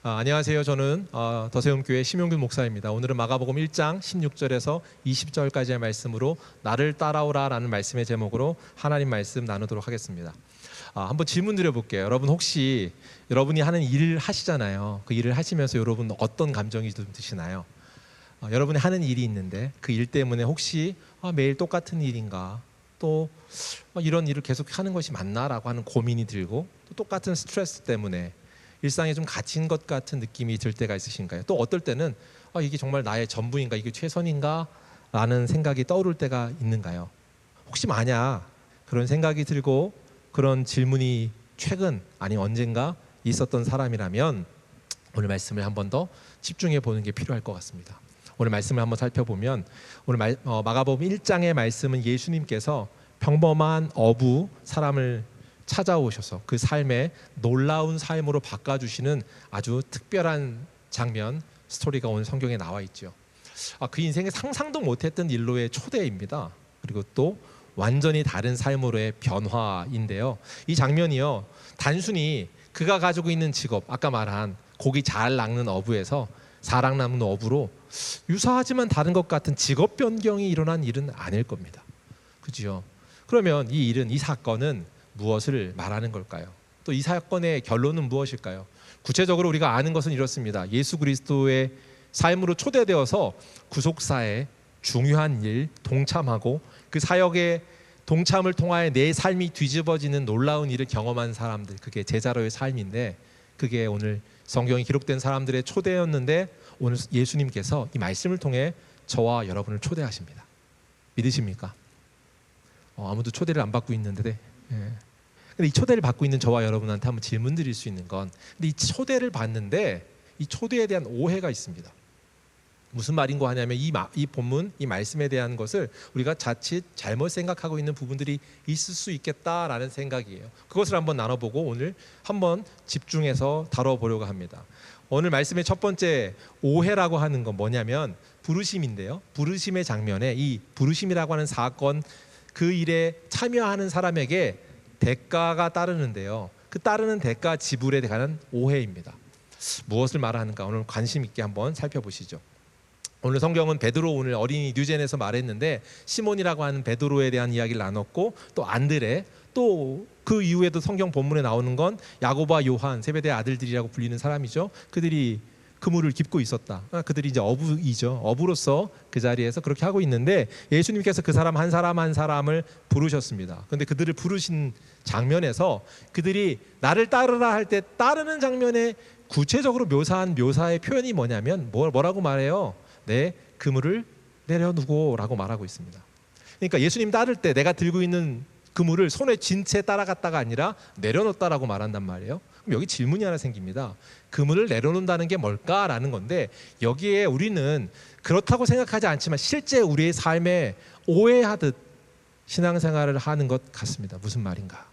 안녕하세요. 저는 더세움교회 심용균 목사입니다. 오늘은 마가복음 1장 16절에서 20절까지의 말씀으로 나를 따라오라 라는 말씀의 제목으로 하나님 말씀 나누도록 하겠습니다. 한번 질문 드려볼게요. 여러분 혹시 여러분이 하는 일을 하시잖아요. 그 일을 하시면서 여러분 어떤 감정이 좀 드시나요? 여러분이 하는 일이 있는데 그 일 때문에 혹시 매일 똑같은 일인가, 또 이런 일을 계속 하는 것이 맞나라고 하는 고민이 들고, 또 똑같은 스트레스 때문에 일상에 좀 갇힌 것 같은 느낌이 들 때가 있으신가요? 또 어떨 때는 이게 정말 나의 전부인가, 이게 최선인가 라는 생각이 떠오를 때가 있는가요? 혹시 만약 그런 생각이 들고 그런 질문이 최근 아니면 언젠가 있었던 사람이라면 오늘 말씀을 한 번 더 집중해 보는 게 필요할 것 같습니다. 오늘 말씀을 한번 살펴보면 오늘 마가복음 1장의 말씀은 예수님께서 평범한 어부 사람을 찾아오셔서 그 삶에 놀라운 삶으로 바꿔주시는 아주 특별한 장면, 스토리가 오늘 성경에 나와 있죠. 그 인생에 상상도 못했던 일로의 초대입니다. 그리고 또 완전히 다른 삶으로의 변화인데요. 이 장면이요, 단순히 그가 가지고 있는 직업, 아까 말한 고기 잘 낚는 어부에서 사랑 낚는 어부로 유사하지만 다른 것 같은 직업 변경이 일어난 일은 아닐 겁니다. 그죠? 그러면 이 일은, 이 사건은 무엇을 말하는 걸까요? 또 이 사건의 결론은 무엇일까요? 구체적으로 우리가 아는 것은 이렇습니다. 예수 그리스도의 삶으로 초대되어서 구속사에 중요한 일 동참하고 그 사역의 동참을 통하여 내 삶이 뒤집어지는 놀라운 일을 경험한 사람들, 그게 제자로의 삶인데, 그게 오늘 성경이 기록된 사람들의 초대였는데 오늘 예수님께서 이 말씀을 통해 저와 여러분을 초대하십니다. 믿으십니까? 아무도 초대를 안 받고 있는데, 근데 이 초대를 받고 있는 저와 여러분한테 한번 질문 드릴 수 있는 건, 근데 이 초대를 받는데 이 초대에 대한 오해가 있습니다. 무슨 말인고 하냐면 이 본문, 이 말씀에 대한 것을 우리가 자칫 잘못 생각하고 있는 부분들이 있을 수 있겠다라는 생각이에요. 그것을 한번 나눠보고 오늘 한번 집중해서 다뤄보려고 합니다. 오늘 말씀의 첫 번째 오해라고 하는 건 뭐냐면 부르심인데요. 부르심의 장면에 이 부르심이라고 하는 사건, 그 일에 참여하는 사람에게 대가가 따르는데요. 그 따르는 대가 지불에 관한 오해입니다. 무엇을 말하는가 오늘 관심 있게 한번 살펴보시죠. 오늘 성경은 베드로, 오늘 어린이 뉴젠에서 말했는데 시몬이라고 하는 베드로에 대한 이야기를 나눴고, 또 안드레, 또 그 이후에도 성경 본문에 나오는 건 야고보와 요한, 세베대의 아들들이라고 불리는 사람이죠. 그들이 그물을 깁고 있었다. 그들이 이제 어부이죠. 어부로서 그 자리에서 그렇게 하고 있는데 예수님께서 그 사람 한 사람을 부르셨습니다. 그런데 그들을 부르신 장면에서 그들이 나를 따르라 할 때 따르는 장면에 구체적으로 묘사한 묘사의 표현이 뭐냐면 뭐라고 말해요? 내 그물을 내려놓고 라고 말하고 있습니다. 그러니까 예수님 따를 때 내가 들고 있는 그물을 손에 쥔 채 따라갔다가 아니라 내려놓았다라고 말한단 말이에요. 그럼 여기 질문이 하나 생깁니다. 그물을 내려놓는다는 게 뭘까라는 건데, 여기에 우리는 그렇다고 생각하지 않지만 실제 우리의 삶에 오해하듯 신앙생활을 하는 것 같습니다. 무슨 말인가?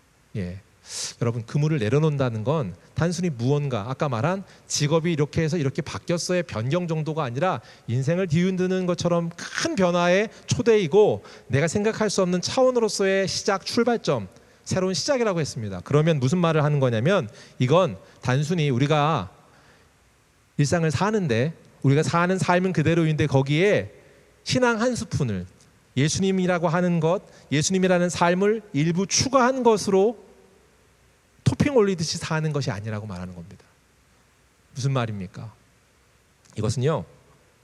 여러분, 그물을 내려놓는다는 건 단순히 무언가, 아까 말한 직업이 이렇게 해서 이렇게 바뀌었어의 변경 정도가 아니라 인생을 뒤흔드는 것처럼 큰 변화의 초대이고, 내가 생각할 수 없는 차원으로서의 시작, 출발점, 새로운 시작이라고 했습니다. 그러면 무슨 말을 하는 거냐면, 이건 단순히 우리가 일상을 사는데, 우리가 사는 삶은 그대로인데 거기에 신앙 한 스푼을, 예수님이라고 하는 것, 예수님이라는 삶을 일부 추가한 것으로 토핑 올리듯이 사는 것이 아니라고 말하는 겁니다. 무슨 말입니까? 이것은요,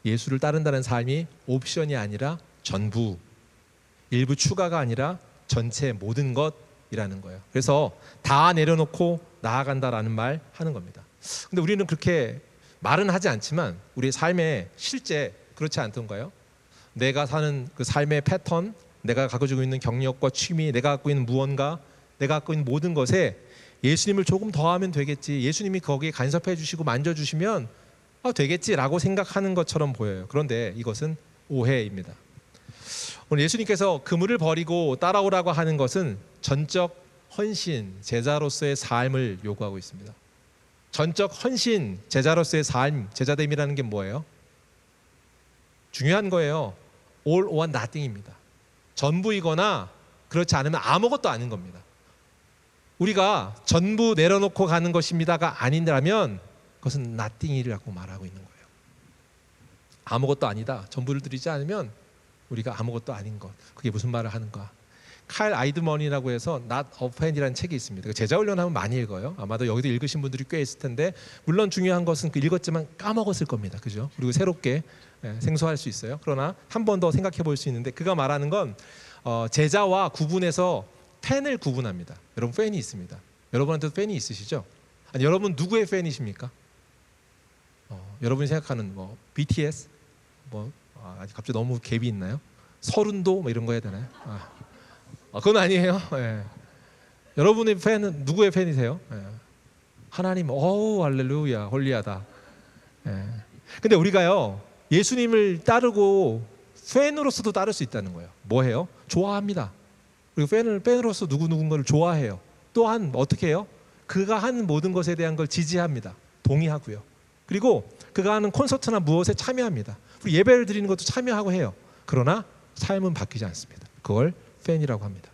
예수를 따른다는 삶이 옵션이 아니라 전부, 일부 추가가 아니라 전체 모든 것이라는 거예요. 그래서 다 내려놓고 나아간다라는 말 하는 겁니다. 근데 우리는 그렇게 말은 하지 않지만 우리의 삶에 실제 그렇지 않던가요? 내가 사는 그 삶의 패턴, 내가 가지고 있는 경력과 취미, 내가 갖고 있는 무언가, 내가 갖고 있는 모든 것에 예수님을 조금 더 하면 되겠지, 예수님이 거기에 간섭해 주시고 만져주시면 되겠지라고 생각하는 것처럼 보여요. 그런데 이것은 오해입니다. 오늘 예수님께서 그물을 버리고 따라오라고 하는 것은 전적 헌신, 제자로서의 삶을 요구하고 있습니다. 전적 헌신, 제자로서의 삶, 제자됨이라는 게 뭐예요? 중요한 거예요. All or nothing입니다. 전부이거나 그렇지 않으면 아무것도 아닌 겁니다. 우리가 전부 내려놓고 가는 것입니다가 아니라면 그것은 nothing이라고 말하고 있는 거예요. 아무것도 아니다. 전부를 드리지 않으면 우리가 아무것도 아닌 것. 그게 무슨 말을 하는가? 칼 아이드먼이라고 해서 Not Offhand이라는 책이 있습니다. 제자 훈련하면 많이 읽어요. 아마도 여기도 읽으신 분들이 꽤 있을 텐데, 물론 중요한 것은 그 읽었지만 까먹었을 겁니다. 그죠? 그리고 새롭게 생소할 수 있어요. 그러나 한 번 더 생각해 볼 수 있는데, 그가 말하는 건 제자와 구분해서 팬을 구분합니다. 여러분 팬이 있습니다. 여러분한테도 팬이 있으시죠? 아니, 여러분 누구의 팬이십니까? 여러분이 생각하는 뭐 BTS, 갑자기 너무 갭이 있나요? 서른도 뭐 이런 거 해야 되나요? 그건 아니에요. 예. 여러분의 팬은 누구의 팬이세요? 예. 하나님, 할렐루야, 홀리하다. 예. 근데 우리가요, 예수님을 따르고 팬으로서도 따를 수 있다는 거예요. 뭐해요? 좋아합니다. 그리고 팬으로서 누군가를 좋아해요. 또한 어떻게 해요? 그가 하는 모든 것에 대한 걸 지지합니다. 동의하고요. 그리고 그가 하는 콘서트나 무엇에 참여합니다. 그리고 예배를 드리는 것도 참여하고 해요. 그러나 삶은 바뀌지 않습니다. 그걸 팬이라고 합니다.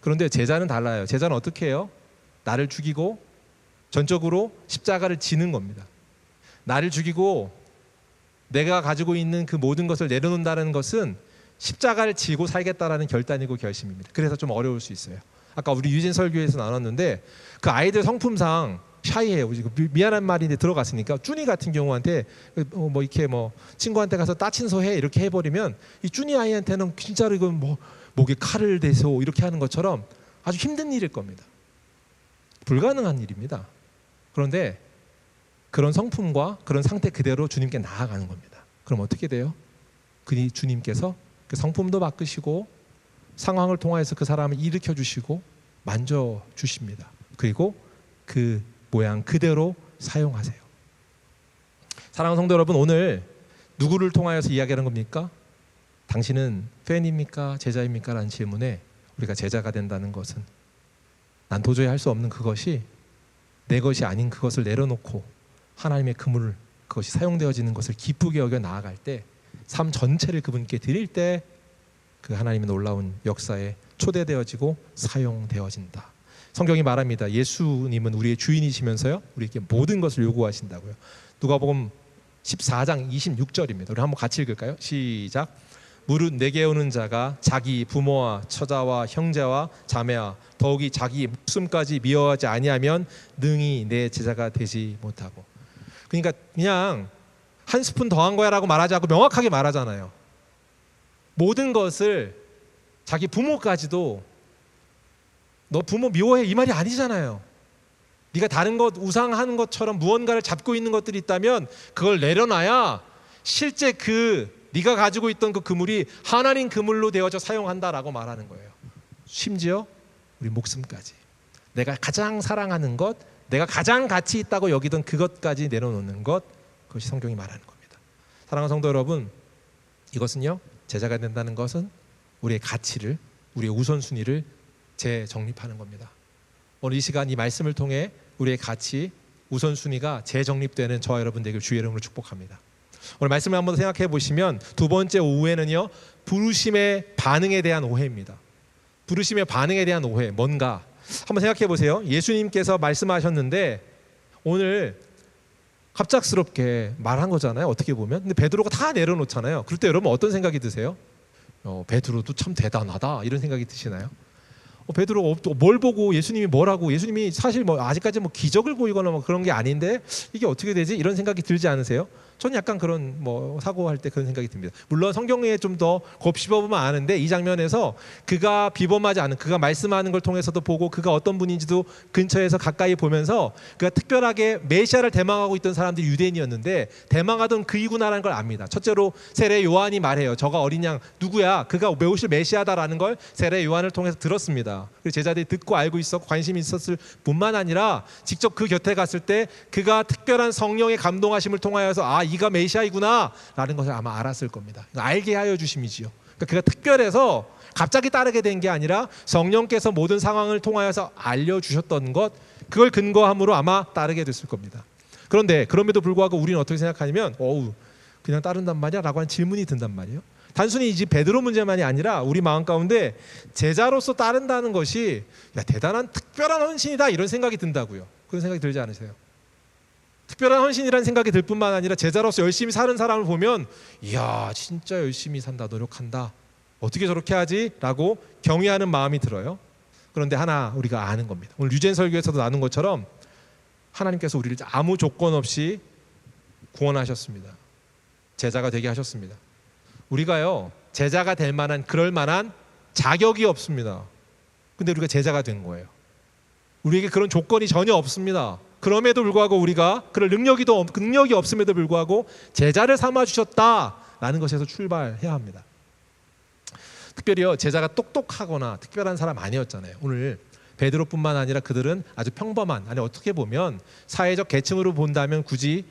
그런데 제자는 달라요. 제자는 어떻게 해요? 나를 죽이고 전적으로 십자가를 지는 겁니다. 나를 죽이고 내가 가지고 있는 그 모든 것을 내려놓는다는 것은 십자가를 지고 살겠다라는 결단이고 결심입니다. 그래서 좀 어려울 수 있어요. 아까 우리 유진 설교에서 나눴는데, 그 아이들 성품상 샤이해요. 미안한 말인데 들어갔으니까, 쭈니 같은 경우한테 이렇게 친구한테 가서 따친소 해 이렇게 해버리면, 이 쭈니 아이한테는 진짜로 이건 목에 칼을 대서 이렇게 하는 것처럼 아주 힘든 일일 겁니다. 불가능한 일입니다. 그런데 그런 성품과 그런 상태 그대로 주님께 나아가는 겁니다. 그럼 어떻게 돼요? 주님께서 그 성품도 바꾸시고 상황을 통해서 그 사람을 일으켜 주시고 만져 주십니다. 그리고 그 모양 그대로 사용하세요. 사랑하는 성도 여러분, 오늘 누구를 통하여서 이야기하는 겁니까? 당신은 팬입니까? 제자입니까? 라는 질문에 우리가 제자가 된다는 것은, 난 도저히 할 수 없는 그것이 내 것이 아닌 그것을 내려놓고 하나님의 그물, 그것이 사용되어지는 것을 기쁘게 여겨 나아갈 때, 삶 전체를 그분께 드릴 때 그 하나님의 놀라운 역사에 초대되어지고 사용되어진다. 성경이 말합니다. 예수님은 우리의 주인이시면서요, 우리에게 모든 것을 요구하신다고요. 누가복음 14장 26절입니다. 우리 한번 같이 읽을까요? 시작. 무릇 내게 오는 자가 자기 부모와 처자와 형제와 자매와 더욱이 자기 목숨까지 미워하지 아니하면 능히 내 제자가 되지 못하고. 그러니까 그냥 한 스푼 더한 거야 라고 말하지 않고 명확하게 말하잖아요. 모든 것을, 자기 부모까지도 너 부모 미워해 이 말이 아니잖아요. 네가 다른 것 우상하는 것처럼 무언가를 잡고 있는 것들이 있다면 그걸 내려놔야 실제 네가 가지고 있던 그 그물이 하나님 그물로 되어져 사용한다라고 말하는 거예요. 심지어 우리 목숨까지, 내가 가장 사랑하는 것, 내가 가장 가치 있다고 여기던 그것까지 내려놓는 것, 그것이 성경이 말하는 겁니다. 사랑하는 성도 여러분, 이것은요, 제자가 된다는 것은 우리의 가치를, 우리의 우선순위를 재정립하는 겁니다. 오늘 이 시간 이 말씀을 통해 우리의 가치, 우선순위가 재정립되는 저와 여러분 되길 주의 이름으로 축복합니다. 오늘 말씀을 한번 생각해 보시면, 두 번째 오해는요, 부르심의 반응에 대한 오해입니다. 부르심의 반응에 대한 오해, 뭔가 한번 생각해 보세요. 예수님께서 말씀하셨는데 오늘 갑작스럽게 말한 거잖아요, 어떻게 보면. 근데 베드로가 다 내려놓잖아요. 그럴 때 여러분 어떤 생각이 드세요? 베드로도 참 대단하다 이런 생각이 드시나요? 베드로가 뭘 보고 예수님이 뭐라고, 예수님이 사실 아직까지 기적을 보이거나 그런 게 아닌데 이게 어떻게 되지? 이런 생각이 들지 않으세요? 저는 약간 그런 사고할 때 그런 생각이 듭니다. 물론 성경에 좀 더 곱씹어보면 아는데, 이 장면에서 그가 비범하지 않은, 그가 말씀하는 걸 통해서도 보고 그가 어떤 분인지도 근처에서 가까이 보면서, 그가 특별하게 메시아를 대망하고 있던 사람들이 유대인이었는데 대망하던 그이구나라는 걸 압니다. 첫째로 세례 요한이 말해요. 저가 어린 양 누구야? 그가 오실 메시아다라는 걸 세례 요한을 통해서 들었습니다. 그리고 제자들이 듣고 알고 있었고 관심이 있었을 뿐만 아니라 직접 그 곁에 갔을 때 그가 특별한 성령의 감동하심을 통하여서 이가 메시아이구나 라는 것을 아마 알았을 겁니다. 알게 하여 주심이지요. 그러니까 그가 특별해서 갑자기 따르게 된 게 아니라 성령께서 모든 상황을 통하여서 알려주셨던 것, 그걸 근거함으로 아마 따르게 됐을 겁니다. 그런데 그럼에도 불구하고 우리는 어떻게 생각하냐면, 그냥 따른단 말이야? 라고 하는 질문이 든단 말이에요. 단순히 이제 베드로 문제만이 아니라 우리 마음 가운데 제자로서 따른다는 것이 대단한 특별한 헌신이다 이런 생각이 든다고요. 그런 생각이 들지 않으세요? 특별한 헌신이라는 생각이 들 뿐만 아니라 제자로서 열심히 사는 사람을 보면 이야 진짜 열심히 산다, 노력한다, 어떻게 저렇게 하지? 라고 경외하는 마음이 들어요. 그런데 하나 우리가 아는 겁니다. 오늘 유젠 설교에서도 나눈 것처럼 하나님께서 우리를 아무 조건 없이 구원하셨습니다. 제자가 되게 하셨습니다. 우리가요 제자가 될 만한 그럴 만한 자격이 없습니다. 근데 우리가 제자가 된 거예요. 우리에게 그런 조건이 전혀 없습니다. 그럼에도 불구하고 우리가 그럴 능력이 없음에도 불구하고 제자를 삼아 주셨다라는 것에서 출발해야 합니다. 특별히요 제자가 똑똑하거나 특별한 사람 아니었잖아요. 오늘 베드로뿐만 아니라 그들은 아주 평범한, 아니 어떻게 보면 사회적 계층으로 본다면 굳이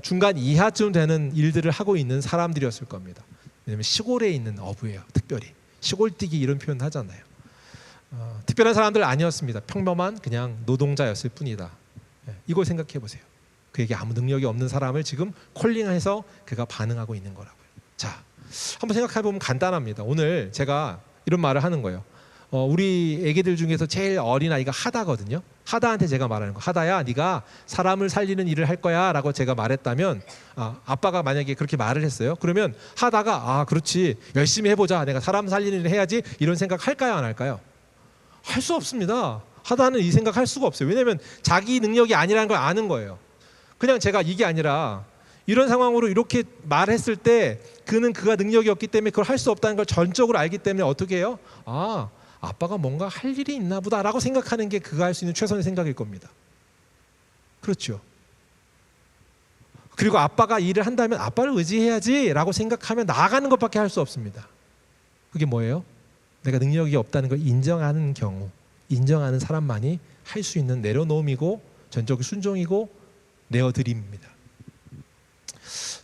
중간 이하쯤 되는 일들을 하고 있는 사람들이었을 겁니다. 왜냐하면 시골에 있는 어부예요. 특별히 시골뛰기 이런 표현 하잖아요. 특별한 사람들 아니었습니다. 평범한 그냥 노동자였을 뿐이다. 이걸 생각해 보세요. 그에게 아무 능력이 없는 사람을 지금 콜링해서 그가 반응하고 있는 거라고요. 자, 한번 생각해 보면 간단합니다. 오늘 제가 이런 말을 하는 거예요. 우리 애기들 중에서 제일 어린 아이가 하다거든요. 하다한테 제가 말하는 거, 하다야 네가 사람을 살리는 일을 할 거야 라고 제가 말했다면 아빠가 만약에 그렇게 말을 했어요. 그러면 하다가 그렇지 열심히 해보자, 내가 사람 살리는 일을 해야지, 이런 생각 할까요 안 할까요? 할 수 없습니다. 하다는 이 생각 할 수가 없어요. 왜냐하면 자기 능력이 아니라는 걸 아는 거예요. 그냥 제가 이게 아니라 이런 상황으로 이렇게 말했을 때 그는 그가 능력이 없기 때문에 그걸 할 수 없다는 걸 전적으로 알기 때문에 어떻게 해요? 아빠가 뭔가 할 일이 있나 보다라고 생각하는 게 그가 할 수 있는 최선의 생각일 겁니다. 그렇죠. 그리고 아빠가 일을 한다면 아빠를 의지해야지 라고 생각하면 나아가는 것밖에 할 수 없습니다. 그게 뭐예요? 내가 능력이 없다는 걸 인정하는 경우, 인정하는 사람만이 할 수 있는 내려놓음이고 전적 순종이고 내어드림입니다.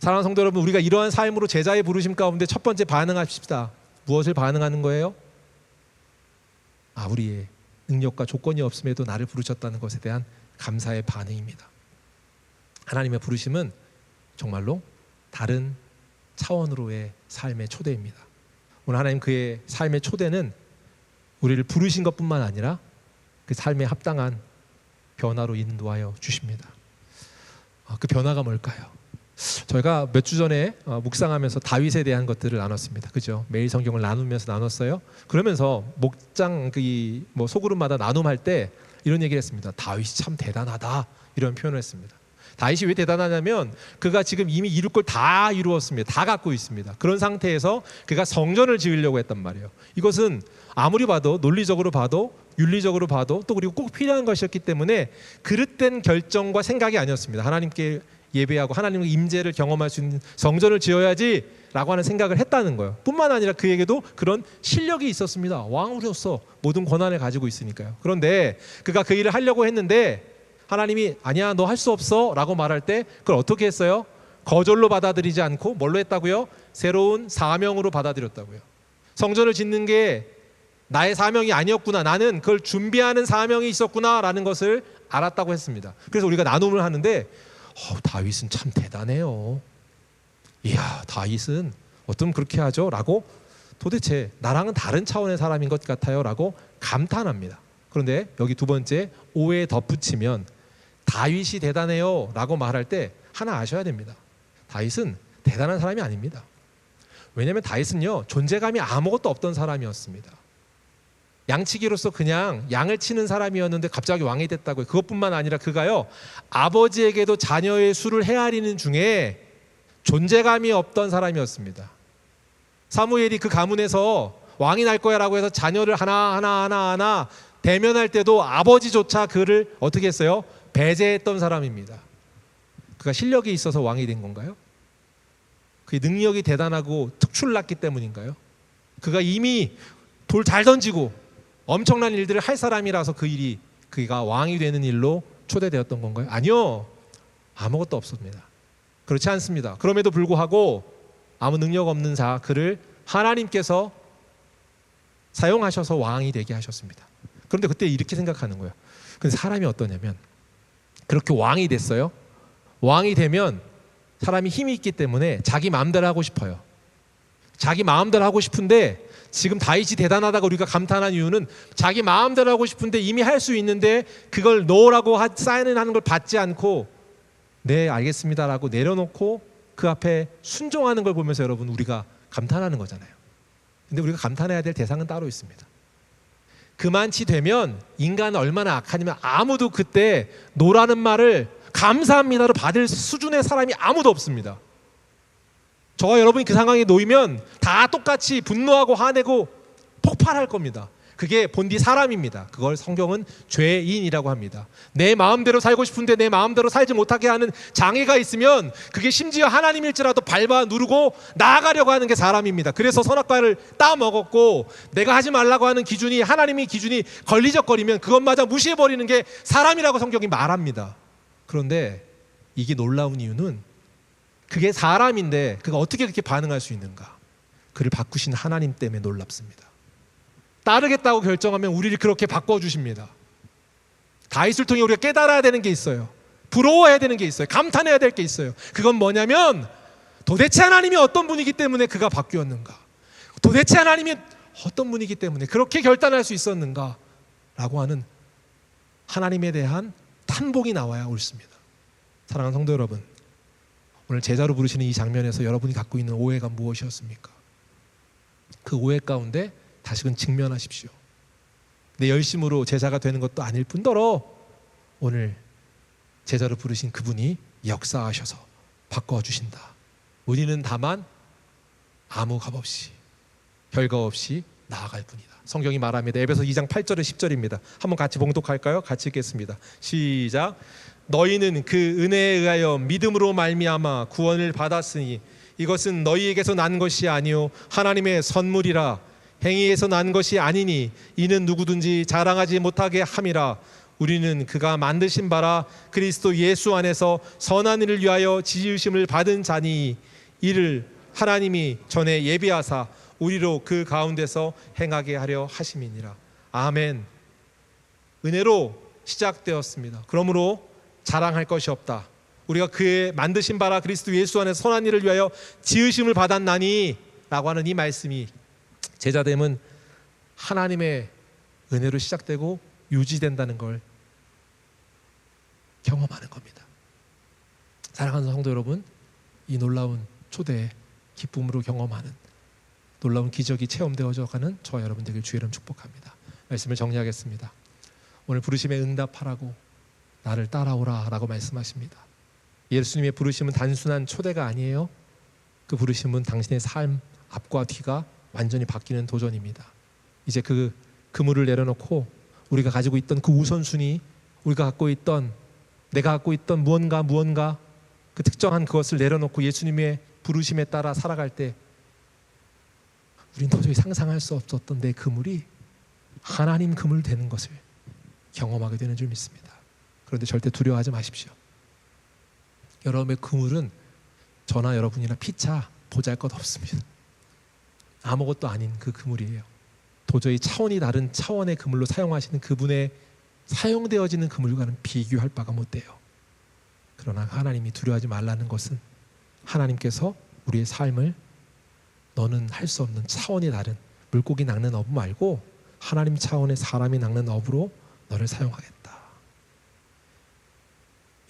사랑하는 성도 여러분, 우리가 이러한 삶으로 제자의 부르심 가운데 첫 번째 반응합시다. 무엇을 반응하는 거예요? 우리의 능력과 조건이 없음에도 나를 부르셨다는 것에 대한 감사의 반응입니다. 하나님의 부르심은 정말로 다른 차원으로의 삶의 초대입니다. 오늘 하나님 그의 삶의 초대는 우리를 부르신 것뿐만 아니라 그 삶에 합당한 변화로 인도하여 주십니다. 그 변화가 뭘까요? 저희가 몇 주 전에 묵상하면서 다윗에 대한 것들을 나눴습니다. 그죠? 매일 성경을 나누면서 나눴어요. 그러면서 목장 소그룹마다 나눔할 때 이런 얘기를 했습니다. 다윗이 참 대단하다, 이런 표현을 했습니다. 다윗이 왜 대단하냐면 그가 지금 이미 이룰 걸 다 이루었습니다. 다 갖고 있습니다. 그런 상태에서 그가 성전을 지으려고 했단 말이에요. 이것은 아무리 봐도, 논리적으로 봐도, 윤리적으로 봐도, 또 그리고 꼭 필요한 것이었기 때문에 그릇된 결정과 생각이 아니었습니다. 하나님께 예배하고 하나님의 임재를 경험할 수 있는 성전을 지어야지 라고 하는 생각을 했다는 거예요. 뿐만 아니라 그에게도 그런 실력이 있었습니다. 왕으로서 모든 권한을 가지고 있으니까요. 그런데 그가 그 일을 하려고 했는데 하나님이 아니야, 너 할 수 없어 라고 말할 때 그걸 어떻게 했어요? 거절로 받아들이지 않고 뭘로 했다고요? 새로운 사명으로 받아들였다고요. 성전을 짓는 게 나의 사명이 아니었구나, 나는 그걸 준비하는 사명이 있었구나 라는 것을 알았다고 했습니다. 그래서 우리가 나눔을 하는데 다윗은 참 대단해요. 이야, 다윗은 어쩜 그렇게 하죠? 라고, 도대체 나랑은 다른 차원의 사람인 것 같아요 라고 감탄합니다. 그런데 여기 두 번째 오에 덧붙이면 다윗이 대단해요 라고 말할 때 하나 아셔야 됩니다. 다윗은 대단한 사람이 아닙니다. 왜냐하면 다윗은요 존재감이 아무것도 없던 사람이었습니다. 양치기로서 그냥 양을 치는 사람이었는데 갑자기 왕이 됐다고요. 그것뿐만 아니라 그가요 아버지에게도 자녀의 수를 헤아리는 중에 존재감이 없던 사람이었습니다. 사무엘이 그 가문에서 왕이 날 거야 라고 해서 자녀를 하나 대면할 때도 아버지조차 그를 어떻게 했어요? 배제했던 사람입니다. 그가 실력이 있어서 왕이 된 건가요? 그의 능력이 대단하고 특출났기 때문인가요? 그가 이미 돌 잘 던지고 엄청난 일들을 할 사람이라서 그가 왕이 되는 일로 초대되었던 건가요? 아니요, 아무것도 없습니다. 그렇지 않습니다. 그럼에도 불구하고 아무 능력 없는 그를 하나님께서 사용하셔서 왕이 되게 하셨습니다. 그런데 그때 이렇게 생각하는 거예요. 근데 사람이 어떠냐면 그렇게 왕이 됐어요. 왕이 되면 사람이 힘이 있기 때문에 자기 마음대로 하고 싶어요. 자기 마음대로 하고 싶은데 지금 다윗이 대단하다고 우리가 감탄한 이유는 자기 마음대로 하고 싶은데 이미 할 수 있는데 그걸 넣으라고 사인을 하는 걸 받지 않고 네, 알겠습니다라고 내려놓고 그 앞에 순종하는 걸 보면서 여러분 우리가 감탄하는 거잖아요. 근데 우리가 감탄해야 될 대상은 따로 있습니다. 그만치 되면 인간은 얼마나 악하냐면 아무도 그때 노라는 말을 감사합니다로 받을 수준의 사람이 아무도 없습니다. 저와 여러분이 그 상황에 놓이면 다 똑같이 분노하고 화내고 폭발할 겁니다. 그게 본디 사람입니다. 그걸 성경은 죄인이라고 합니다. 내 마음대로 살고 싶은데 내 마음대로 살지 못하게 하는 장애가 있으면 그게 심지어 하나님일지라도 밟아 누르고 나아가려고 하는 게 사람입니다. 그래서 선악과를 따먹었고 내가 하지 말라고 하는 기준이 하나님의 기준이 걸리적거리면 그것마저 무시해버리는 게 사람이라고 성경이 말합니다. 그런데 이게 놀라운 이유는 그게 사람인데 그가 어떻게 그렇게 반응할 수 있는가? 그를 바꾸신 하나님 때문에 놀랍습니다. 따르겠다고 결정하면 우리를 그렇게 바꿔주십니다. 다윗을 통해 우리가 깨달아야 되는 게 있어요. 부러워해야 되는 게 있어요. 감탄해야 될 게 있어요. 그건 뭐냐면 도대체 하나님이 어떤 분이기 때문에 그가 바뀌었는가? 도대체 하나님이 어떤 분이기 때문에 그렇게 결단할 수 있었는가? 라고 하는 하나님에 대한 탄복이 나와야 옳습니다. 사랑하는 성도 여러분, 오늘 제자로 부르시는 이 장면에서 여러분이 갖고 있는 오해가 무엇이었습니까? 그 오해 가운데 다시금 직면하십시오. 내 열심으로 제자가 되는 것도 아닐 뿐더러 오늘 제자로 부르신 그분이 역사하셔서 바꿔주신다. 우리는 다만 아무 값 없이 별거 없이 나아갈 뿐이다. 성경이 말합니다. 에베소 2장 8절에 10절입니다. 한번 같이 봉독할까요? 같이 읽겠습니다. 시작. 너희는 그 은혜에 의하여 믿음으로 말미암아 구원을 받았으니 이것은 너희에게서 난 것이 아니요 하나님의 선물이라. 행위에서 난 것이 아니니 이는 누구든지 자랑하지 못하게 함이라. 우리는 그가 만드신 바라 그리스도 예수 안에서 선한 일을 위하여 지으심을 받은 자니 이를 하나님이 전에 예비하사 우리로 그 가운데서 행하게 하려 하심이니라. 아멘. 은혜로 시작되었습니다. 그러므로 자랑할 것이 없다. 우리가 그의 만드신 바라 그리스도 예수 안에서 선한 일을 위하여 지으심을 받았나니 라고 하는 이 말씀이 제자됨은 하나님의 은혜로 시작되고 유지된다는 걸 경험하는 겁니다. 사랑하는 성도 여러분, 이 놀라운 초대의 기쁨으로 경험하는 놀라운 기적이 체험되어져 가는 저와 여러분 되길 주의 이름 축복합니다. 말씀을 정리하겠습니다. 오늘 부르심에 응답하라고 나를 따라오라 라고 말씀하십니다. 예수님의 부르심은 단순한 초대가 아니에요. 그 부르심은 당신의 삶 앞과 뒤가 완전히 바뀌는 도전입니다. 이제 그 그물을 내려놓고 우리가 가지고 있던 그 우선순위, 우리가 갖고 있던 내가 갖고 있던 무언가 그 특정한 그것을 내려놓고 예수님의 부르심에 따라 살아갈 때 우린 도저히 상상할 수 없었던 내 그물이 하나님 그물 되는 것을 경험하게 되는 줄 믿습니다. 그런데 절대 두려워하지 마십시오. 여러분의 그물은 저나 여러분이나 피차 보잘것 없습니다. 아무것도 아닌 그 그물이에요. 도저히 차원이 다른 차원의 그물로 사용하시는 그분의 사용되어지는 그물과는 비교할 바가 못 돼요. 그러나 하나님이 두려워하지 말라는 것은 하나님께서 우리의 삶을 너는 할 수 없는 차원이 다른 물고기 낚는 어부 말고 하나님 차원의 사람이 낚는 어부로 너를 사용하겠다.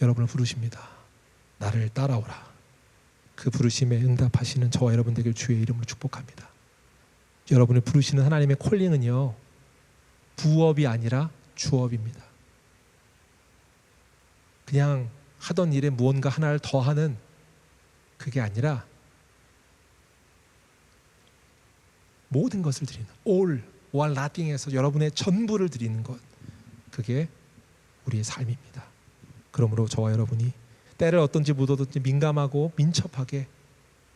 여러분을 부르십니다. 나를 따라오라. 그 부르심에 응답하시는 저와 여러분 되길 주의 이름으로 축복합니다. 여러분을 부르시는 하나님의 콜링은요, 부업이 아니라 주업입니다. 그냥 하던 일에 무언가 하나를 더하는 그게 아니라 모든 것을 드리는 all or nothing에서 여러분의 전부를 드리는 것, 그게 우리의 삶입니다. 그러므로 저와 여러분이 때를 어떤지 못 얻었지 민감하고 민첩하게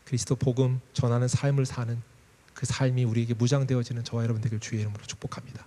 그리스도 복음 전하는 삶을 사는 그 삶이 우리에게 무장되어지는 저와 여러분 되길 주의 이름으로 축복합니다.